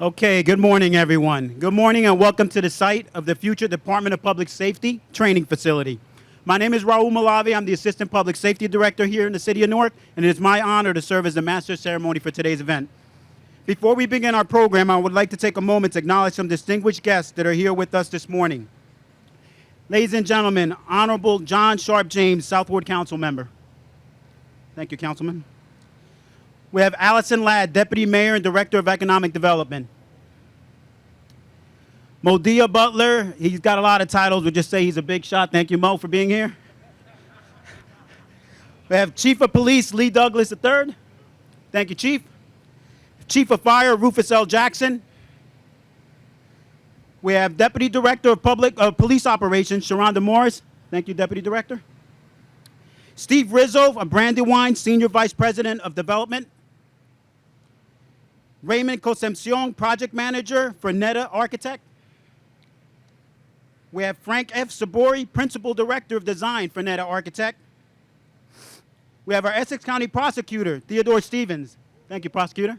Okay, good morning, everyone. Good morning and welcome to the site of the future Department of Public Safety Training Facility. My name is Raul Malavi. I'm the Assistant Public Safety Director here in the City of Newark, and it is my honor to serve as the Master of Ceremony for today's event. Before we begin our program, I would like to take a moment to acknowledge some distinguished guests that are here with us this morning. Ladies and gentlemen, Honorable John Sharp James, South Ward Council Member. Thank you, Councilman. We have Allison Ladd, Deputy Mayor and Director of Economic Development. Modia Butler, he's got a lot of titles. We'll just say he's a big shot. Thank you, Mo, for being here. We have Chief of Police Lee Douglas III. Thank you, Chief. Chief of Fire Rufus L. Jackson. We have Deputy Director of Police Operations Sharonda Morris. Thank you, Deputy Director. Steve Rizzo of Brandywine, Senior Vice President of Development. Raymond Concepcion, Project Manager for Netta Architect. We have Frank F. Sabori, Principal Director of Design for Netta Architect. We have our Essex County Prosecutor, Theodore Stevens. Thank you, Prosecutor.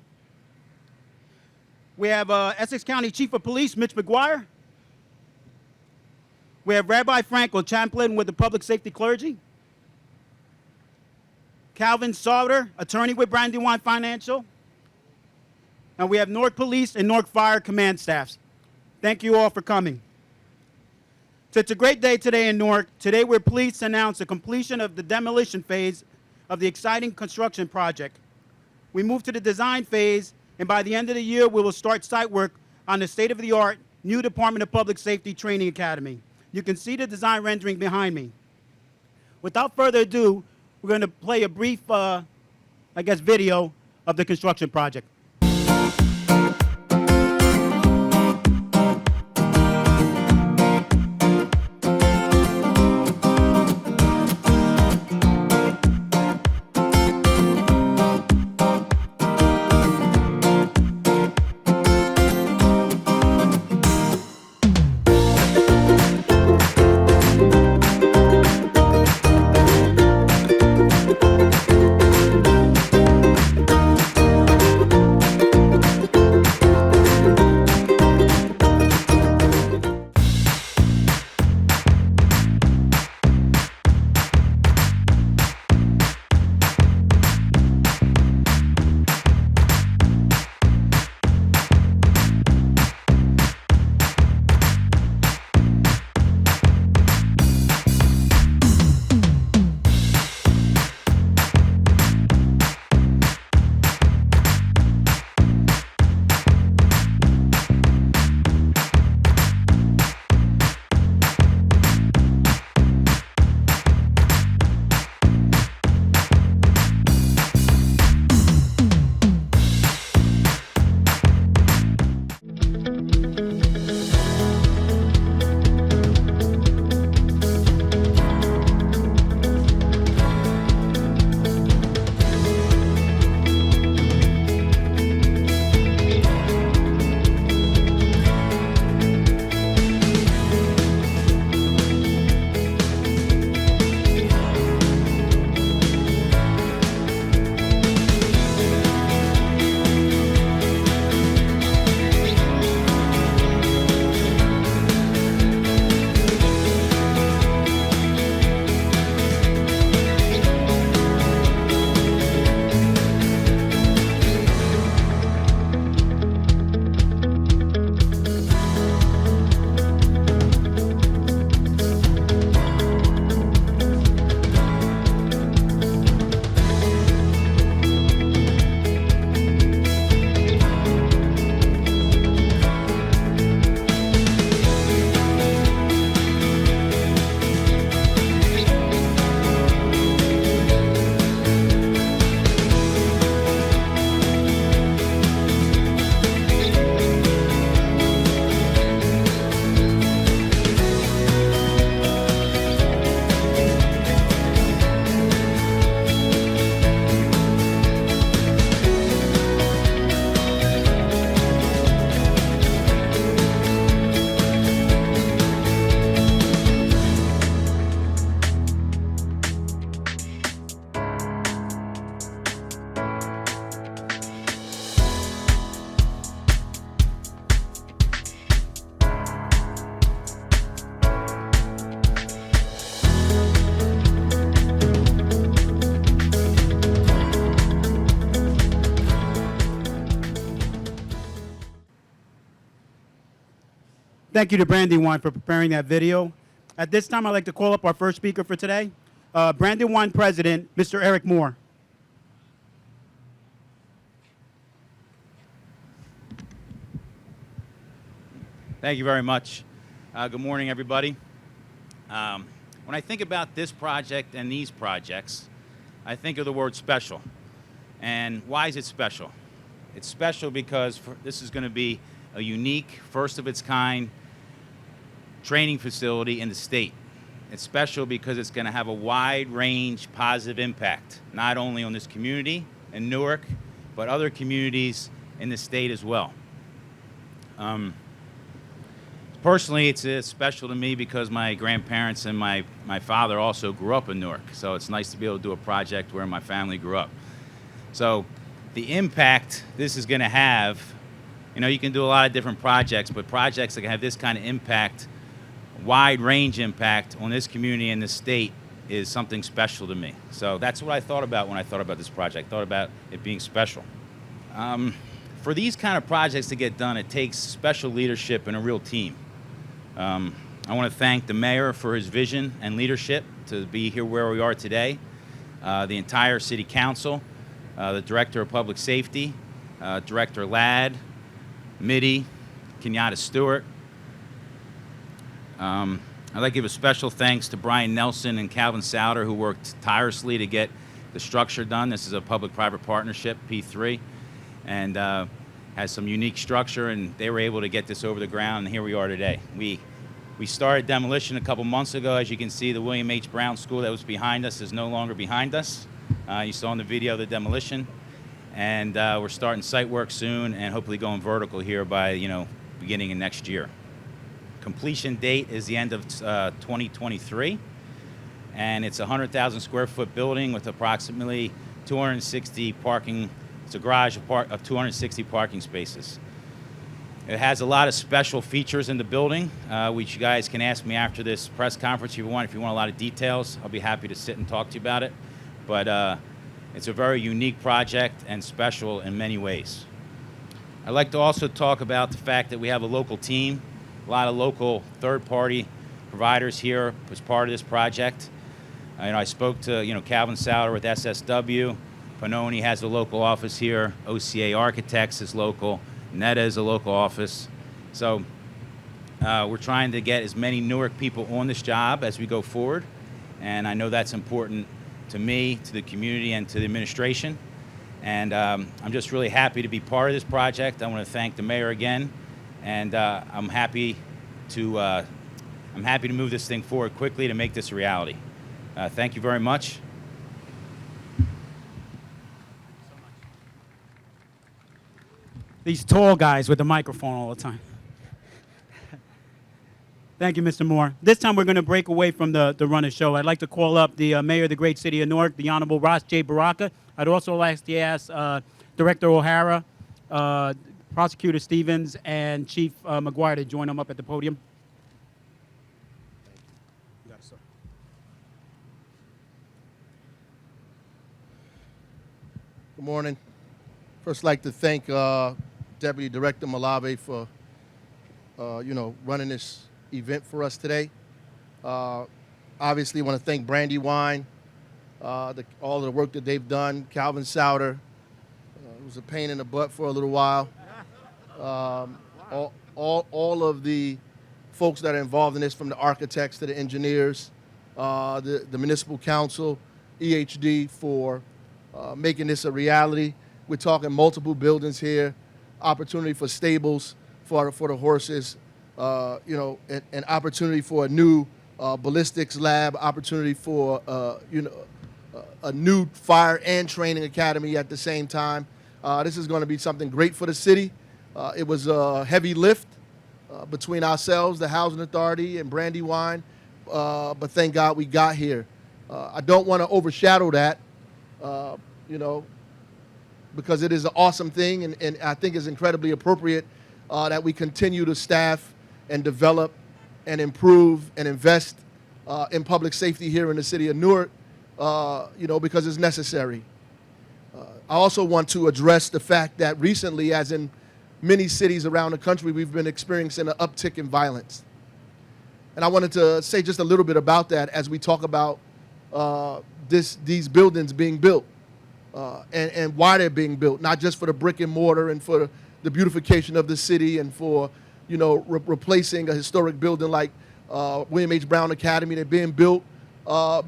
We have Essex County Chief of Police, Mitch McGuire. We have Rabbi Frankel, Chaplain with the Public Safety Clergy. Calvin Sauter, Attorney with Brandywine Financial. And we have Newark Police and Newark Fire Command staffs. Thank you all for coming. So it's a great day today in Newark. Today we're pleased to announce the completion of the demolition phase of the exciting construction project. We moved to the design phase, and by the end of the year we will start site work on the state-of-the-art new Department of Public Safety Training Academy. You can see the design rendering behind me. Without further ado, we're going to play a brief, video of the construction project. Thank you to Brandywine for preparing that video. At this time, I'd like to call up our first speaker for today, Brandywine President, Mr. Eric Moore. Thank you very much. Good morning, everybody. When I think about this project and these projects, I think of the word special. And why is it special? It's special because this is going to be a unique, first of its kind training facility in the state. It's special because it's going to have a wide range positive impact, not only on this community in Newark, but other communities in the state as well. Personally, it's special to me because my grandparents and my father also grew up in Newark, so it's nice to be able to do a project where my family grew up. So the impact this is going to have, you can do a lot of different projects, but projects that can have this kind of impact, wide range impact on this community and this state is something special to me. So that's what I thought about when I thought about this project. I thought about it being special. For these kind of projects to get done, it takes special leadership and a real team. I want to thank the mayor for his vision and leadership to be here where we are today, the entire city council, the director of public safety, Director Ladd, Mitty, Kenyatta Stewart. I'd like to give a special thanks to Brian Nelson and Calvin Souter, who worked tirelessly to get the structure done. This is a public-private partnership, P3, and has some unique structure, and they were able to get this over the ground, and here we are today. We started demolition a couple months ago. As you can see, the William H. Brown School that was behind us is no longer behind us. You saw in the video the demolition, and we're starting site work soon and hopefully going vertical here by beginning of next year. Completion date is the end of 2023, and it's a 100,000 square foot building with approximately 260 parking. It's a garage of 260 parking spaces. It has a lot of special features in the building, which you guys can ask me after this press conference if you want. If you want a lot of details, I'll be happy to sit and talk to you about it. But it's a very unique project and special in many ways. I'd like to also talk about the fact that we have a local team, a lot of local third-party providers here as part of this project. I spoke to Calvin Souter with SSW. Panoni has a local office here. OCA Architects is local. NETA is a local office. So we're trying to get as many Newark people on this job as we go forward. And I know that's important to me, to the community, and to the administration. And I'm just really happy to be part of this project. I want to thank the mayor again. And I'm happy to move this thing forward quickly to make this a reality. Thank you very much. These tall guys with the microphone all the time. Thank you, Mr. Moore. This time we're going to break away from the run of show. I'd like to call up the mayor of the great city of Newark, the Honorable Ross J. Baraka. I'd also like to ask Director O'Hara, Prosecutor Stevens, and Chief McGuire to join them up at the podium. Good morning. First, I'd like to thank Deputy Director Malave for, running this event for us today. Obviously, I want to thank Brandywine, all of the work that they've done. Calvin Souter, it was a pain in the butt for a little while. All of the folks that are involved in this, from the architects to the engineers, the municipal council, EHD, for making this a reality. We're talking multiple buildings here, opportunity for stables for the horses, an opportunity for a new ballistics lab, opportunity for a new fire and training academy at the same time. This is going to be something great for the city. It was a heavy lift between ourselves, the Housing Authority, and Brandywine, but thank God we got here. I don't want to overshadow that, because it is an awesome thing, and I think it's incredibly appropriate that we continue to staff and develop and improve and invest in public safety here in the city of Newark, because it's necessary. I also want to address the fact that recently, as in many cities around the country, we've been experiencing an uptick in violence. And I wanted to say just a little bit about that as we talk about these buildings being built and why they're being built, not just for the brick and mortar and for the beautification of the city and for, replacing a historic building like William H. Brown Academy. They're being built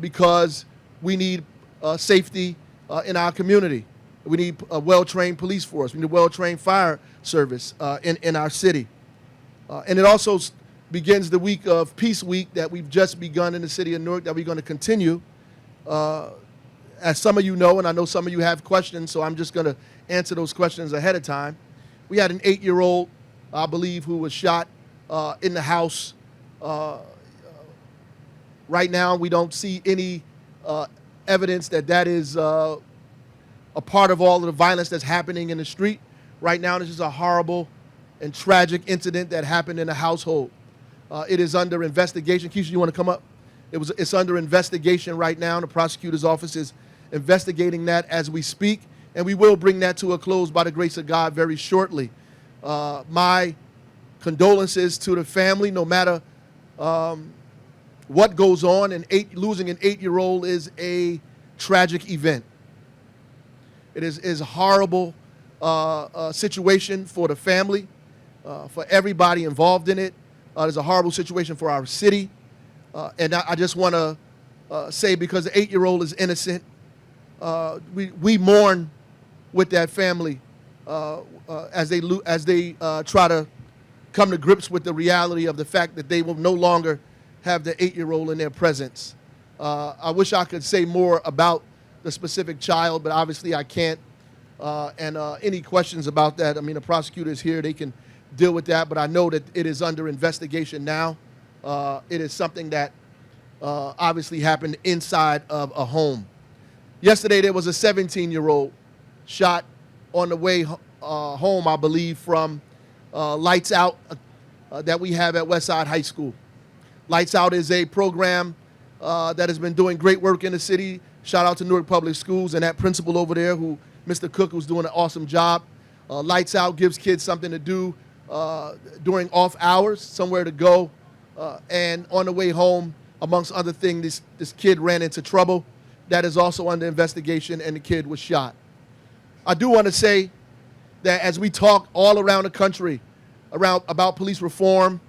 because we need safety in our community. We need a well-trained police force. We need a well-trained fire service in our city. And it also begins the week of Peace Week that we've just begun in the city of Newark that we're going to continue. As some of you know, and I know some of you have questions, so I'm just going to answer those questions ahead of time. We had an 8-year-old, I believe, who was shot in the house. Right now, we don't see any evidence that is a part of all of the violence that's happening in the street. Right now, this is a horrible and tragic incident that happened in a household. It is under investigation. Keisha, you want to come up? It's under investigation right now. The prosecutor's office is investigating that as we speak, and we will bring that to a close by the grace of God very shortly. My condolences to the family, no matter what goes on, and losing an 8-year-old is a tragic event. It is a horrible situation for the family, for everybody involved in it. It's a horrible situation for our city. And I just want to say, because the 8-year-old is innocent, we mourn with that family as they try to come to grips with the reality of the fact that they will no longer have the 8-year-old in their presence. I wish I could say more about the specific child, but obviously I can't. And any questions about that, I mean, the prosecutor is here. They can deal with that, but I know that it is under investigation now. It is something that obviously happened inside of a home. Yesterday, there was a 17-year-old shot on the way home, I believe, from Lights Out that we have at Westside High School. Lights Out is a program that has been doing great work in the city. Shout out to Newark Public Schools and that principal over there, Mr. Cook, who's doing an awesome job. Lights Out gives kids something to do during off hours, somewhere to go. And on the way home, amongst other things, this kid ran into trouble. That is also under investigation, and the kid was shot. I do want to say that as we talk all around the country about police reform,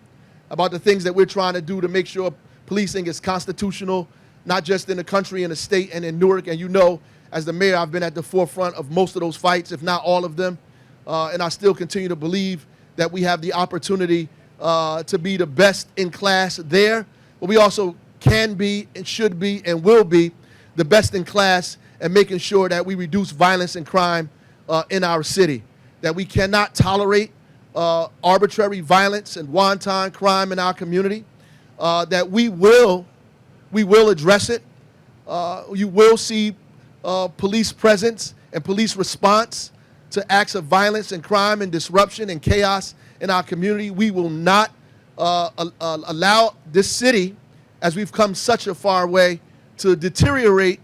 about the things that we're trying to do to make sure policing is constitutional, not just in the country, in the state, and in Newark. And as the mayor, I've been at the forefront of most of those fights, if not all of them. And I still continue to believe that we have the opportunity to be the best in class there. But we also can be and should be and will be the best in class and making sure that we reduce violence and crime in our city, that we cannot tolerate arbitrary violence and wanton crime in our community, that we will address it. You will see police presence and police response to acts of violence and crime and disruption and chaos in our community. We will not allow this city, as we've come such a far way, to deteriorate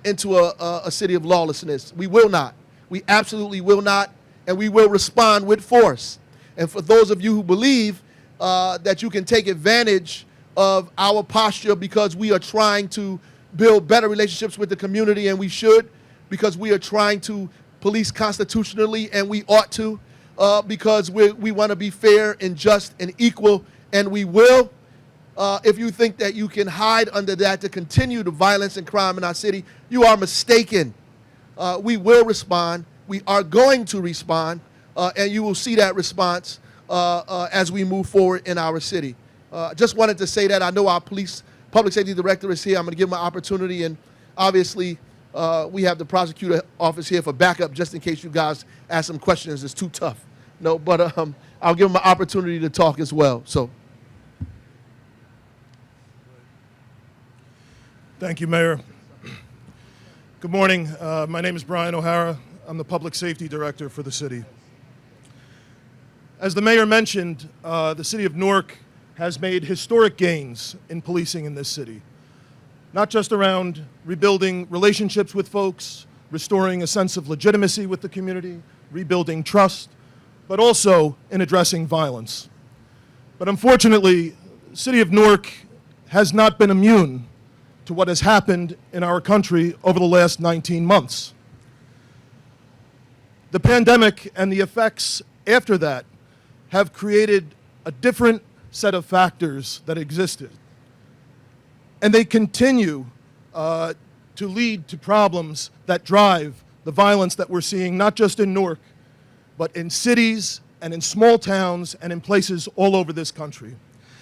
into a city of lawlessness. We will not. We absolutely will not, and we will respond with force. And for those of you who believe that you can take advantage of our posture because we are trying to build better relationships with the community, and we should, because we are trying to police constitutionally, and we ought to, because we want to be fair and just and equal, and we will. If you think that you can hide under that to continue the violence and crime in our city, you are mistaken. We will respond. We are going to respond, and you will see that response as we move forward in our city. Just wanted to say that. I know our public safety director is here. I'm going to give him an opportunity, and obviously we have the prosecutor office here for backup just in case you guys ask some questions. It's too tough. No, but I'll give him an opportunity to talk as well. So. Thank you, Mayor. Good morning. My name is Brian O'Hara. I'm the Public Safety Director for the city. As the mayor mentioned, the city of Newark has made historic gains in policing in this city, not just around rebuilding relationships with folks, restoring a sense of legitimacy with the community, rebuilding trust, but also in addressing violence. But unfortunately, the city of Newark has not been immune to what has happened in our country over the last 19 months. The pandemic and the effects after that have created a different set of factors that existed. And they continue to lead to problems that drive the violence that we're seeing, not just in Newark, but in cities and in small towns and in places all over this country.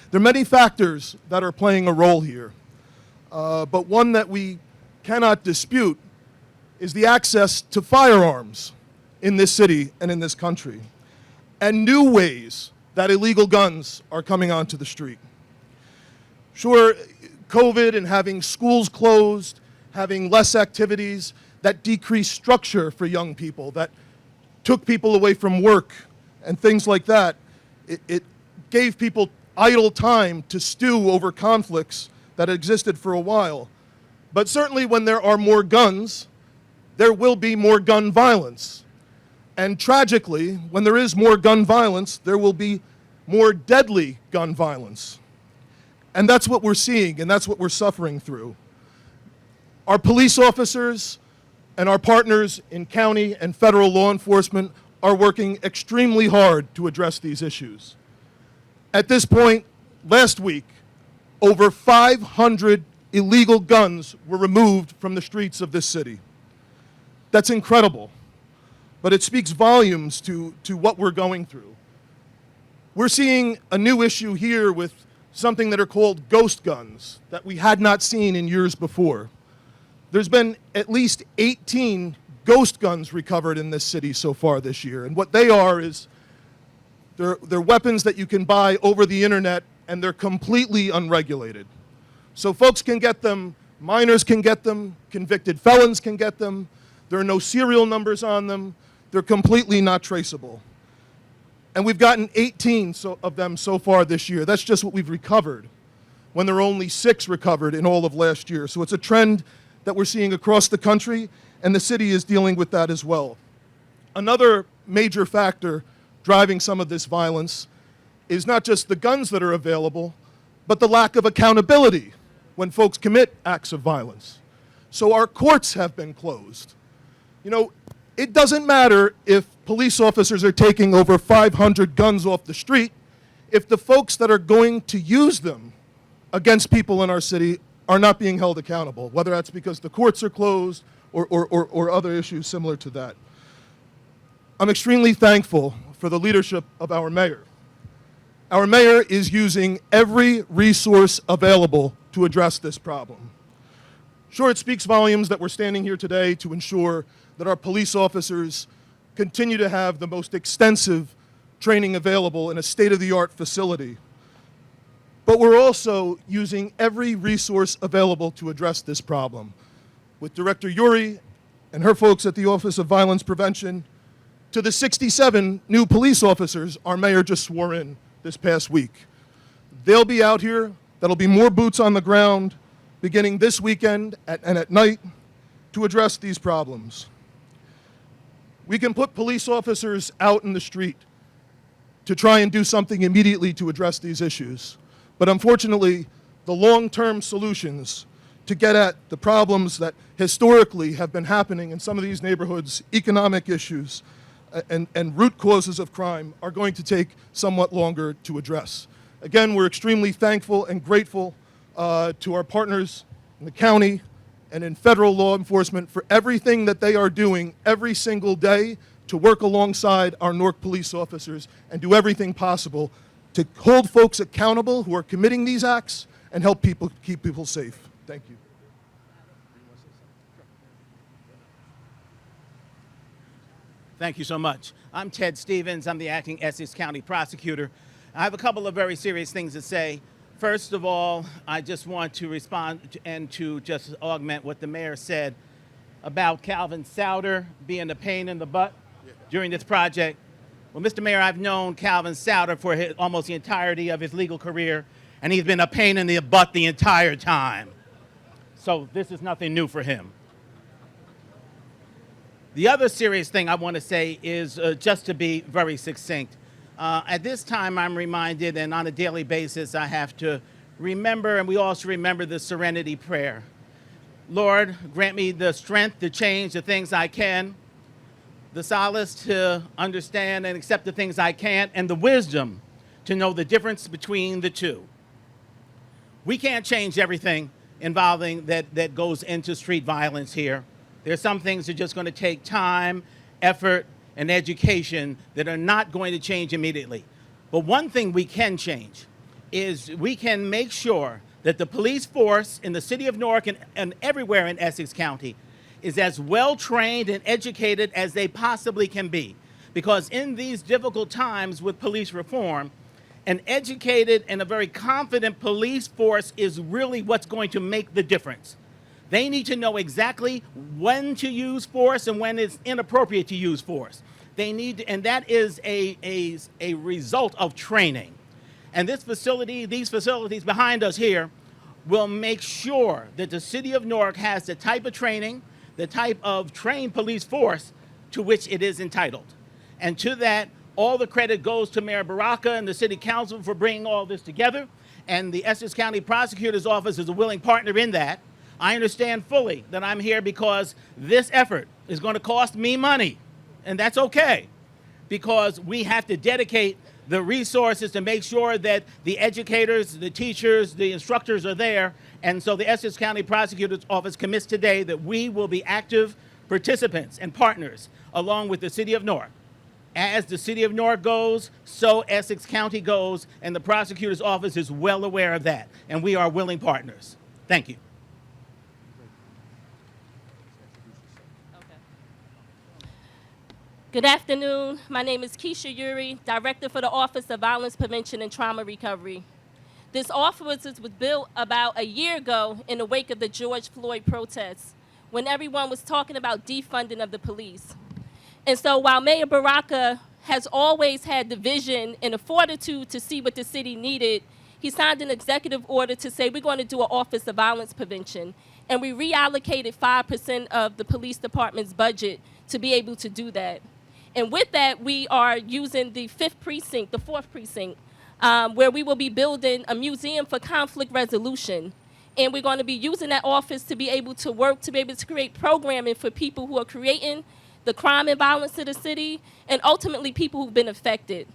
There are many factors that are playing a role here, but one that we cannot dispute is the access to firearms in this city and in this country, and new ways that illegal guns are coming onto the street. Sure, COVID and having schools closed, having less activities, that decreased structure for young people, that took people away from work and things like that, it gave people idle time to stew over conflicts that existed for a while. But certainly when there are more guns, there will be more gun violence. And tragically, when there is more gun violence, there will be more deadly gun violence. And that's what we're seeing, and that's what we're suffering through. Our police officers and our partners in county and federal law enforcement are working extremely hard to address these issues. At this point, last week, over 500 illegal guns were removed from the streets of this city. That's incredible, but it speaks volumes to what we're going through. We're seeing a new issue here with something that are called ghost guns that we had not seen in years before. There's been at least 18 ghost guns recovered in this city so far this year. And what they are is they're weapons that you can buy over the internet, and they're completely unregulated. So folks can get them, minors can get them, convicted felons can get them. There are no serial numbers on them. They're completely not traceable. And we've gotten 18 of them so far this year. That's just what we've recovered, when there were only 6 recovered in all of last year. So it's a trend that we're seeing across the country, and the city is dealing with that as well. Another major factor driving some of this violence is not just the guns that are available, but the lack of accountability when folks commit acts of violence. So our courts have been closed. You know, it doesn't matter if police officers are taking over 500 guns off the street if the folks that are going to use them against people in our city are not being held accountable, whether that's because the courts are closed or other issues similar to that. I'm extremely thankful for the leadership of our mayor. Our mayor is using every resource available to address this problem. Sure, it speaks volumes that we're standing here today to ensure that our police officers continue to have the most extensive training available in a state-of-the-art facility. But we're also using every resource available to address this problem. With Director Yuri and her folks at the Office of Violence Prevention, to the 67 new police officers our mayor just swore in this past week. They'll be out here. That'll be more boots on the ground beginning this weekend and at night to address these problems. We can put police officers out in the street to try and do something immediately to address these issues. But unfortunately, the long-term solutions to get at the problems that historically have been happening in some of these neighborhoods, economic issues, and root causes of crime are going to take somewhat longer to address. Again, we're extremely thankful and grateful to our partners in the county and in federal law enforcement for everything that they are doing every single day to work alongside our Newark police officers and do everything possible to hold folks accountable who are committing these acts and help people keep people safe. Thank you. Thank you so much. I'm Ted Stevens. I'm the acting Essex County prosecutor. I have a couple of very serious things to say. First of all, I just want to respond and to just augment what the mayor said about Calvin Souter being a pain in the butt during this project. Well, Mr. Mayor, I've known Calvin Souter for almost the entirety of his legal career, and he's been a pain in the butt the entire time. So this is nothing new for him. The other serious thing I want to say is just to be very succinct. At this time, I'm reminded, and on a daily basis, I have to remember, and we also remember the serenity prayer. Lord, grant me the strength to change the things I can, the solace to understand and accept the things I can't, and the wisdom to know the difference between the two. We can't change everything involving that goes into street violence here. There's some things that are just going to take time, effort, and education that are not going to change immediately. But one thing we can change is we can make sure that the police force in the city of Newark and everywhere in Essex County is as well trained and educated as they possibly can be. Because in these difficult times with police reform, an educated and a very confident police force is really what's going to make the difference. They need to know exactly when to use force and when it's inappropriate to use force. They need to, and that is a result of training. And these facilities behind us here will make sure that the city of Newark has the type of training, the type of trained police force to which it is entitled. And to that, all the credit goes to Mayor Baraka and the City Council for bringing all this together. And the Essex County Prosecutor's Office is a willing partner in that. I understand fully that I'm here because this effort is going to cost me money. And that's okay, because we have to dedicate the resources to make sure that the educators, the teachers, the instructors are there. And so the Essex County Prosecutor's Office commits today that we will be active participants and partners along with the City of Newark. As the City of Newark goes, so Essex County goes, and the Prosecutor's Office is well aware of that, and we are willing partners. Thank you. Good afternoon. My name is Keisha Uri, Director for the Office of Violence Prevention and Trauma Recovery. This office was built about a year ago in the wake of the George Floyd protests, when everyone was talking about defunding of the police. And so while Mayor Baraka has always had the vision and the fortitude to see what the city needed, he signed an executive order to say we're going to do an Office of Violence Prevention. And we reallocated 5% of the police department's budget to be able to do that. And with that, we are using the 5th precinct, the 4th precinct, where we will be building a museum for conflict resolution. And we're going to be using that office to be able to work, to be able to create programming for people who are creating the crime and violence of the city, and ultimately people who've been affected.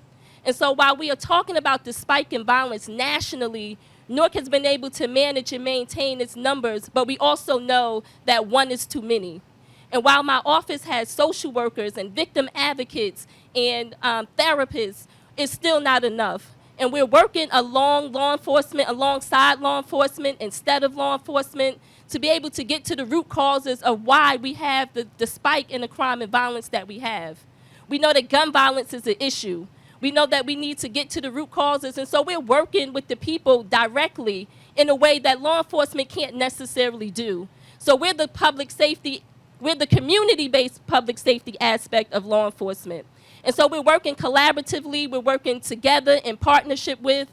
And so while we are talking about the spike in violence nationally, Newark has been able to manage and maintain its numbers, but we also know that one is too many. And while my office has social workers and victim advocates and therapists, it's still not enough. And we're working alongside law enforcement, instead of law enforcement, to be able to get to the root causes of why we have the spike in the crime and violence that we have. We know that gun violence is an issue. We know that we need to get to the root causes, and so we're working with the people directly in a way that law enforcement can't necessarily do. So we're the community-based public safety aspect of law enforcement. And so we're working collaboratively, we're working together in partnership with,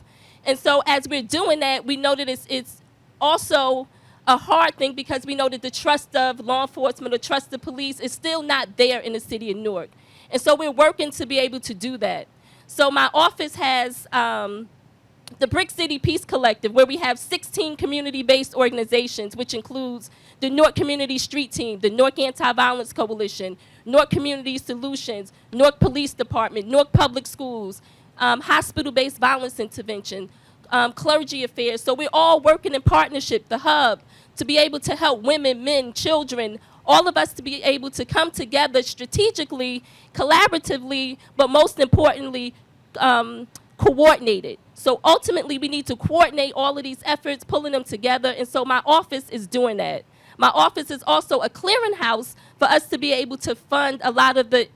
and so as we're doing that, we know that it's also a hard thing because we know that the trust of law enforcement or trust of police is still not there in the city of Newark. And so we're working to be able to do that. So my office has the Brick City Peace Collective, where we have 16 community-based organizations, which includes the Newark Community Street Team, the Newark Anti-Violence Coalition, Newark Community Solutions, Newark Police Department, Newark Public Schools, hospital-based violence intervention, clergy affairs. So we're all working in partnership, the hub, to be able to help women, men, children, all of us to be able to come together strategically, collaboratively, but most importantly, coordinated. So ultimately, we need to coordinate all of these efforts, pulling them together, and so my office is doing that. My office is also a clearinghouse for us to be able to fund a lot of the,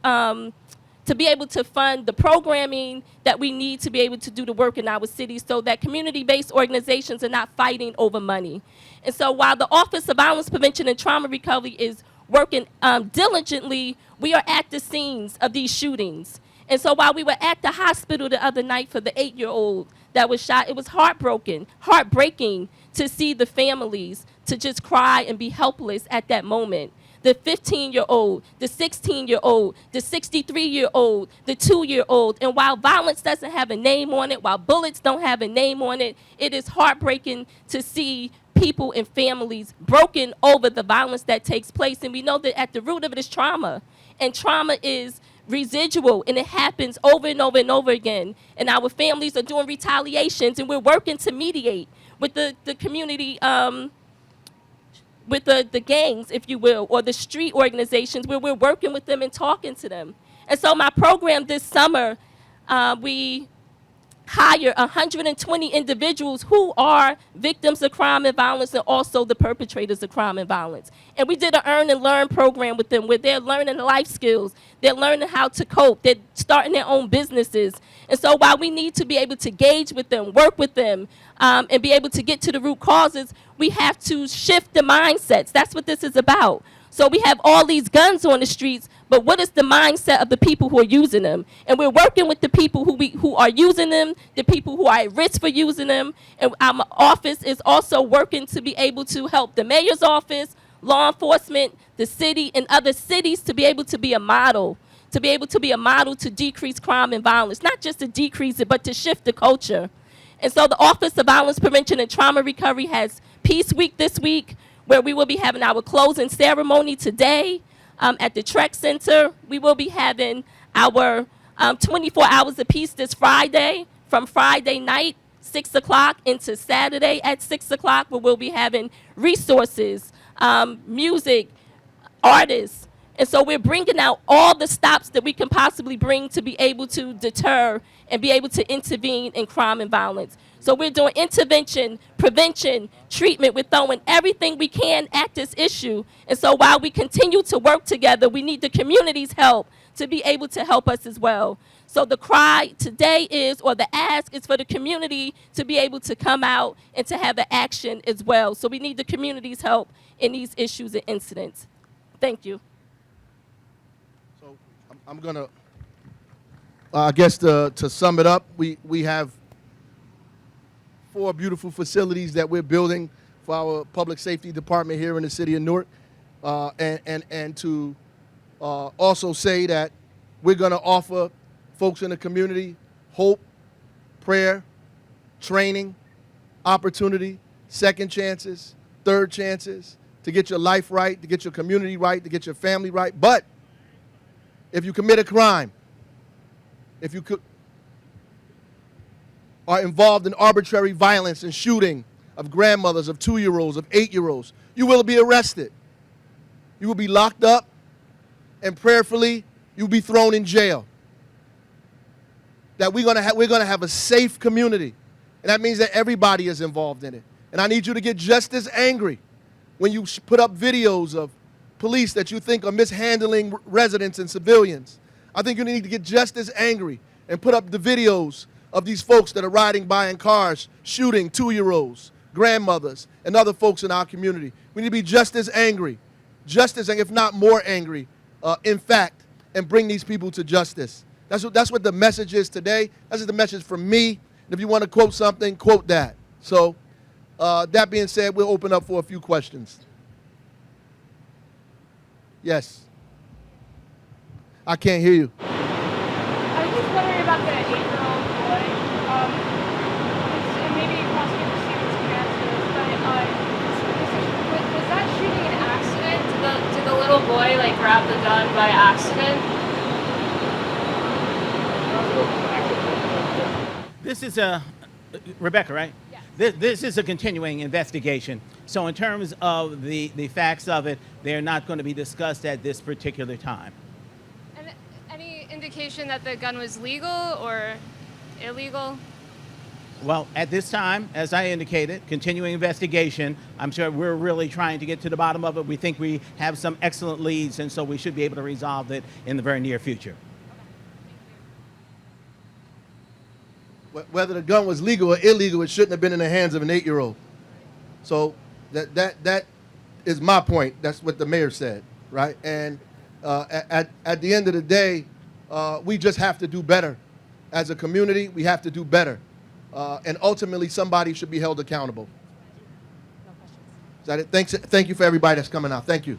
the programming that we need to be able to do the work in our city so that community-based organizations are not fighting over money. And so while the Office of Violence Prevention and Trauma Recovery is working diligently, we are at the scenes of these shootings. And so while we were at the hospital the other night for the 8-year-old that was shot, it was heartbreaking to see the families to just cry and be helpless at that moment. the 15-year-old, the 16-year-old, the 63-year-old, the 2-year-old. And while violence doesn't have a name on it, while bullets don't have a name on it, it is heartbreaking to see people and families broken over the violence that takes place. And we know that at the root of it is trauma. And trauma is residual, and it happens over and over and over again. And our families are doing retaliations, and we're working to mediate with the community, with the gangs, if you will, or the street organizations, where we're working with them and talking to them. And so my program this summer, we hire 120 individuals who are victims of crime and violence and also the perpetrators of crime and violence. And we did an earn and learn program with them where they're learning life skills. They're learning how to cope. They're starting their own businesses. And so while we need to be able to engage with them, work with them, and be able to get to the root causes, we have to shift the mindsets. That's what this is about. So we have all these guns on the streets, but what is the mindset of the people who are using them? And we're working with the people who are using them, the people who are at risk for using them. And our office is also working to be able to help the mayor's office, law enforcement, the city, and other cities to be able to be a model, to decrease crime and violence. Not just to decrease it, but to shift the culture. And so the Office of Violence Prevention and Trauma Recovery has Peace Week this week, where we will be having our closing ceremony today at the Trek Center. We will be having our 24 Hours of Peace this Friday, from Friday night, 6 o'clock, into Saturday at 6 o'clock, where we'll be having resources, music, artists. And so we're bringing out all the stops that we can possibly bring to be able to deter and be able to intervene in crime and violence. So we're doing intervention, prevention, treatment. We're throwing everything we can at this issue. And so while we continue to work together, we need the community's help to be able to help us as well. So the cry today is, or the ask is, for the community to be able to come out and to have an action as well. So we need the community's help in these issues and incidents. Thank you. So I'm going to, I guess to sum it up, we have 4 beautiful facilities that we're building for our public safety department here in the city of Newark. And to also say that we're going to offer folks in the community hope, prayer, training, opportunity, second chances, third chances, to get your life right, to get your community right, to get your family right. But if you commit a crime, if you are involved in arbitrary violence and shooting of grandmothers, of 2-year-olds, of 8-year-olds, you will be arrested. You will be locked up, and prayerfully, you'll be thrown in jail. That we're gonna have a safe community, and that means that everybody is involved in it. And I need you to get just as angry when you put up videos of police that you think are mishandling residents and civilians. I think you need to get just as angry and put up the videos of these folks that are riding by in cars, shooting 2-year-olds, grandmothers, and other folks in our community. We need to be just as angry, if not more angry, in fact, and bring these people to justice. That's what the message is today. That's the message from me. And if you want to quote something, quote that. So that being said, we'll open up for a few questions. Yes. I can't hear you. I was just wondering about the 8-year-old boy. And maybe Prosecutor Stevens can answer this, but was that shooting an accident? Did the little boy like grab the gun by accident? This is Rebecca, right? Yes. This is a continuing investigation. So in terms of the facts of it, they're not going to be discussed at this particular time. And any indication that the gun was legal or illegal? Well, at this time, as I indicated, continuing investigation. I'm sure we're really trying to get to the bottom of it. We think we have some excellent leads, and so we should be able to resolve it in the very near future. Whether the gun was legal or illegal, it shouldn't have been in the hands of an 8-year-old. So that is my point. That's what the mayor said, right? And at the end of the day, we just have to do better. As a community, we have to do better. And ultimately, somebody should be held accountable. No questions. Is that it? Thank you for everybody that's coming out. Thank you.